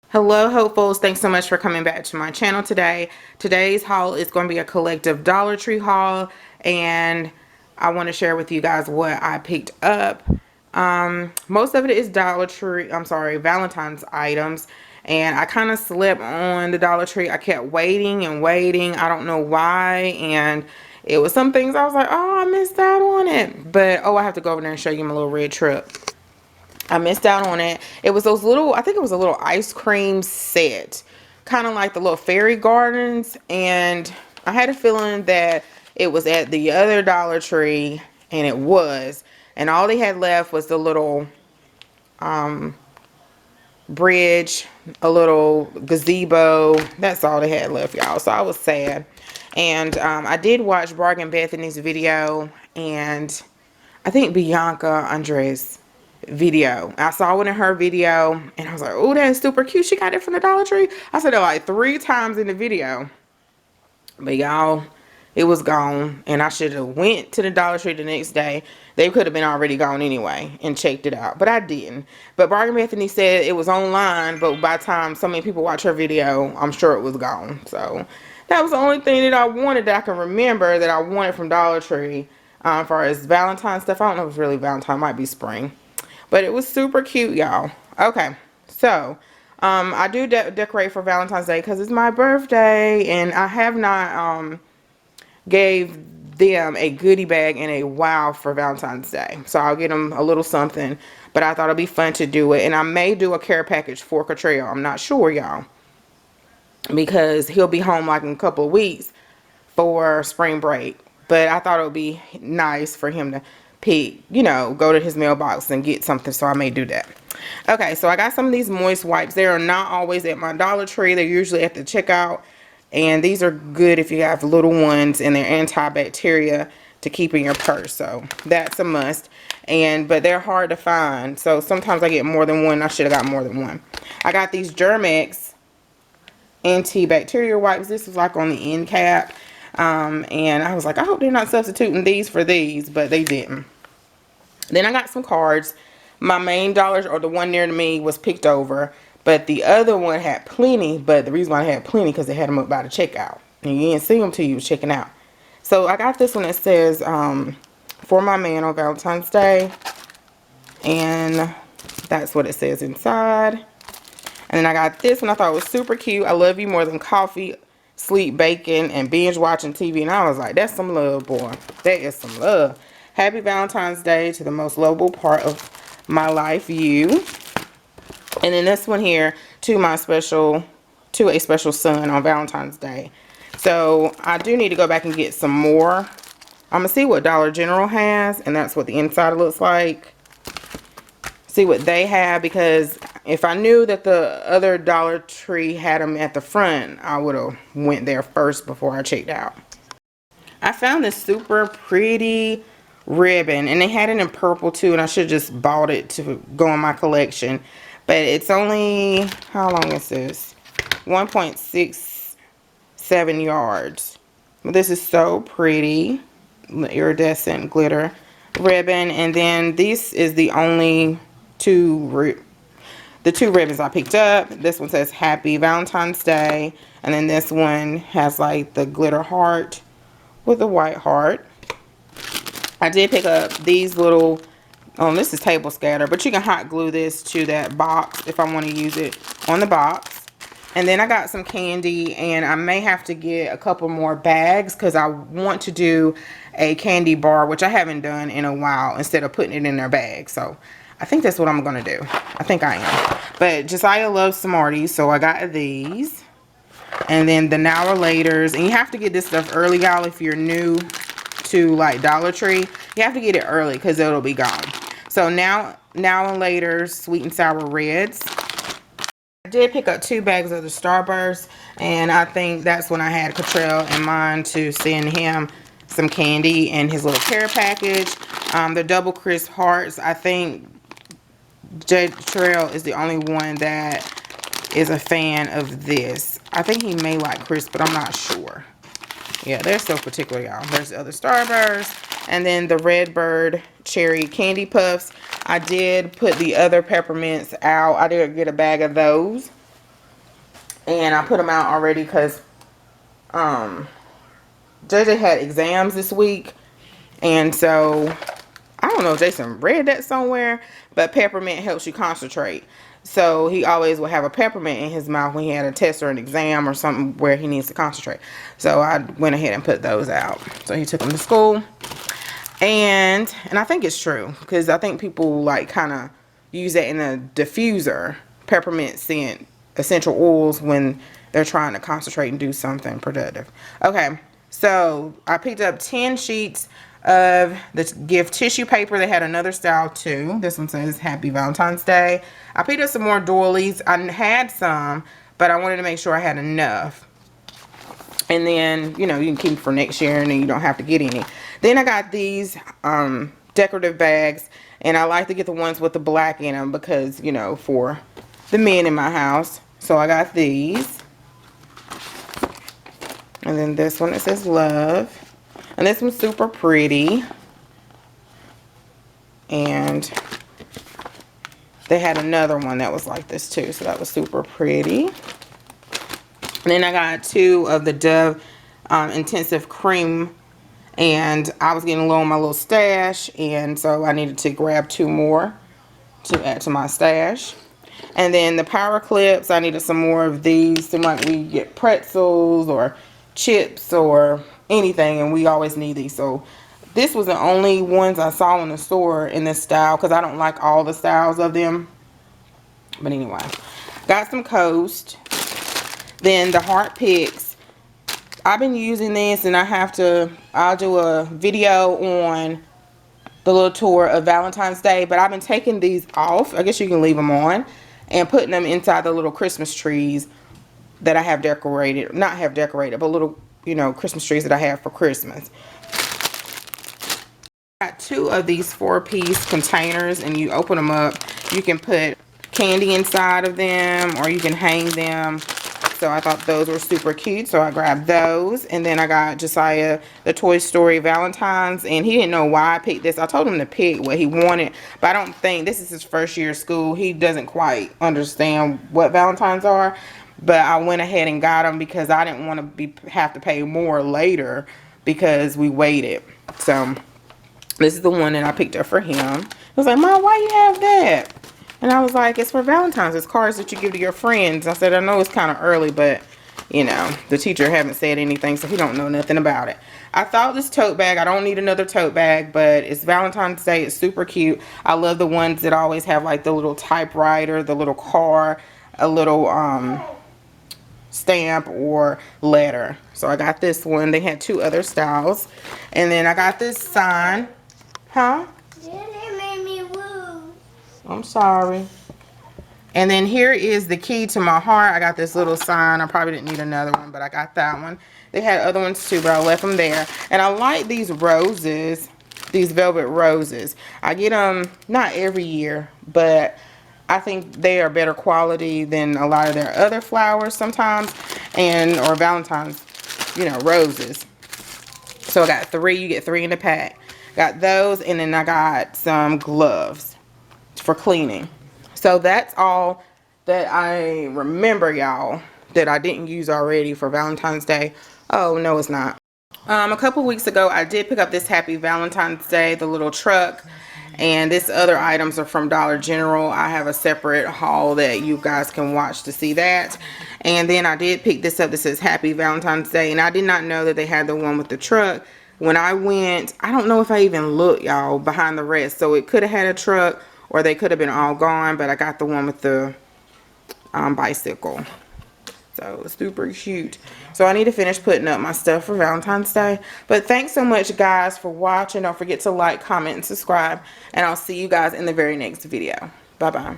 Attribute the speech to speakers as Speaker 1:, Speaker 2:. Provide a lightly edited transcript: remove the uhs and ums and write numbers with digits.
Speaker 1: Hello hopefuls, thanks so much for coming back to my channel today. Today's haul is going to be a collective Dollar Tree haul, and I want to share with you guys what I picked up. Most of it is Valentine's items, and I kind of slept on the Dollar Tree. I kept waiting and waiting, I don't know why, and it was some things I was like, oh, I missed out on it. But oh, I have to go over there and show you my little red truck. I missed out on it. It was those little, I think it was a little ice cream set, kind of like the little fairy gardens. And I had a feeling that it was at the other Dollar Tree, and it was. And all they had left was the little bridge, a little gazebo. That's all they had left, y'all. So I was sad. And I did watch Bargain Bethany's video, and I think Bianca Andres video. I saw it in her video, and I was like, oh, that's super cute. She got it from the Dollar Tree. I said it like 3 times in the video. But y'all, it was gone, and I should have went to the Dollar Tree the next day. They could have been already gone anyway and checked it out, but I didn't. But Bargain Bethany said it was online, but by the time so many people watch her video, I'm sure it was gone. So that was the only thing that I wanted, that I can remember that I wanted from Dollar Tree. As far as Valentine's stuff, I don't know if it's really Valentine, might be spring, but it was super cute, y'all. Okay, so I do decorate for Valentine's Day because it's my birthday, and I have not gave them a goodie bag and a wow for Valentine's Day. So I'll get them a little something, but I thought it'd be fun to do it. And I may do a care package for Cottrell. I'm not sure, y'all, because he'll be home like in a couple of weeks for spring break. But I thought it would be nice for him to pick, you know, go to his mailbox and get something. So I may do that. Okay, so I got some of these moist wipes. They are not always at my Dollar Tree. They're usually at the checkout. And these are good if you have little ones, and they're antibacterial to keep in your purse. So that's a must. But they're hard to find. So sometimes I get more than one. I should have got more than one. I got these Germ-X antibacterial wipes. This was like on the end cap. And I was like, I hope they're not substituting these for these, but they didn't. Then I got some cards. My main dollars, or the one near to me, was picked over. But the other one had plenty, but the reason why I had plenty because they had them up by the checkout. And you didn't see them till you was checking out. So I got this one that says, for my man on Valentine's Day. And that's what it says inside. And then I got this one. I thought it was super cute. I love you more than coffee, sleep, bacon, and binge watching TV. And I was like, that's some love, boy. That is some love. Happy Valentine's Day to the most lovable part of my life, you. And then this one here, to a special son on Valentine's Day. So I do need to go back and get some more. I'm going to see what Dollar General has, and that's what the inside looks like. See what they have, because if I knew that the other Dollar Tree had them at the front, I would have went there first before I checked out. I found this super pretty ribbon, and they had it in purple too, and I should have just bought it to go in my collection. But it's only, how long is this? 1.67 yards. This is so pretty. Iridescent glitter ribbon. And then this is the only two ribbons I picked up. This one says Happy Valentine's Day. And then this one has like the glitter heart with a white heart. I did pick up these little, this is table scatter, but you can hot glue this to that box if I want to use it on the box. And then I got some candy, and I may have to get a couple more bags because I want to do a candy bar, which I haven't done in a while, instead of putting it in their bag. So I think that's what I'm going to do. I think I am. But Josiah loves Smarties, so I got these. And then the Now or Laters. And you have to get this stuff early, y'all, if you're new to like Dollar Tree. You have to get it early because it'll be gone. So Now and Later Sweet and Sour Reds. I did pick up 2 bags of the Starburst, and I think that's when I had Cottrell in mind to send him some candy in his little care package. The Double Crisp Hearts, I think Cottrell is the only one that is a fan of this. I think he may like crisp, but I'm not sure. Yeah, they're so particular, y'all. There's the other Starburst. And then the Redbird Cherry Candy Puffs. I did put the other peppermints out. I did get a bag of those. And I put them out already because JJ had exams this week. And so, I don't know if Jason read that somewhere, but peppermint helps you concentrate. So he always will have a peppermint in his mouth when he had a test or an exam or something where he needs to concentrate. So I went ahead and put those out. So he took them to school. And I think it's true, because I think people like kind of use that in a diffuser, peppermint scent, essential oils, when they're trying to concentrate and do something productive. Okay, so I picked up 10 sheets of the gift tissue paper. They had another style too. This one says Happy Valentine's Day. I picked up some more doilies. I had some, but I wanted to make sure I had enough. And then, you know, you can keep for next year and then you don't have to get any. Then I got these decorative bags. And I like to get the ones with the black in them because, you know, for the men in my house. So I got these. And then this one, it says love. And this one's super pretty. And they had another one that was like this too. So that was super pretty. And then I got 2 of the Dove Intensive Cream. And I was getting low on my little stash. And so I needed to grab 2 more to add to my stash. And then the Power Clips, I needed some more of these. So like we get pretzels or chips or anything. And we always need these. So this was the only ones I saw in the store in this style. Because I don't like all the styles of them. But anyway. Got some Coast. Then the Heart Picks. I've been using this and I'll do a video on the little tour of Valentine's Day. But I've been taking these off. I guess you can leave them on. And putting them inside the little Christmas trees that I have decorated. Not have decorated, but little, you know, Christmas trees that I have for Christmas. I got 2 of these 4-piece containers and you open them up. You can put candy inside of them or you can hang them. So I thought those were super cute. So I grabbed those. And then I got Josiah the Toy Story Valentine's. And he didn't know why I picked this. I told him to pick what he wanted. But I don't think, this is his first year of school. He doesn't quite understand what Valentine's are. But I went ahead and got them because I didn't want to have to pay more later because we waited. So this is the one that I picked up for him. He was like, Mom, why you have that? And I was like, it's for Valentine's. It's cards that you give to your friends. I said, I know it's kind of early, but, you know, the teacher haven't said anything, so he don't know nothing about it. I thought this tote bag, I don't need another tote bag, but it's Valentine's Day. It's super cute. I love the ones that always have, like, the little typewriter, the little car, a little stamp or letter. So I got this one. They had 2 other styles. And then I got this sign. Huh? I'm sorry. And then here is the key to my heart. I got this little sign. I probably didn't need another one, but I got that one. They had other ones too, but I left them there. And I like these roses, these velvet roses. I get them not every year, but I think they are better quality than a lot of their other flowers sometimes, and or Valentine's, you know, roses. So I got 3. You get 3 in the pack. Got those, and then I got some gloves for cleaning. So that's all that I remember, y'all, that I didn't use already for Valentine's Day. Oh, no, it's not. A couple weeks ago, I did pick up this Happy Valentine's Day, the little truck. And this other items are from Dollar General. I have a separate haul that you guys can watch to see that. And then I did pick this up that says Happy Valentine's Day. And I did not know that they had the one with the truck. When I went, I don't know if I even looked, y'all, behind the rest. So it could have had a truck or they could have been all gone. But I got the one with the bicycle. So super cute. So I need to finish putting up my stuff for Valentine's Day. But thanks so much, guys, for watching. Don't forget to like, comment, and subscribe. And I'll see you guys in the very next video. Bye-bye.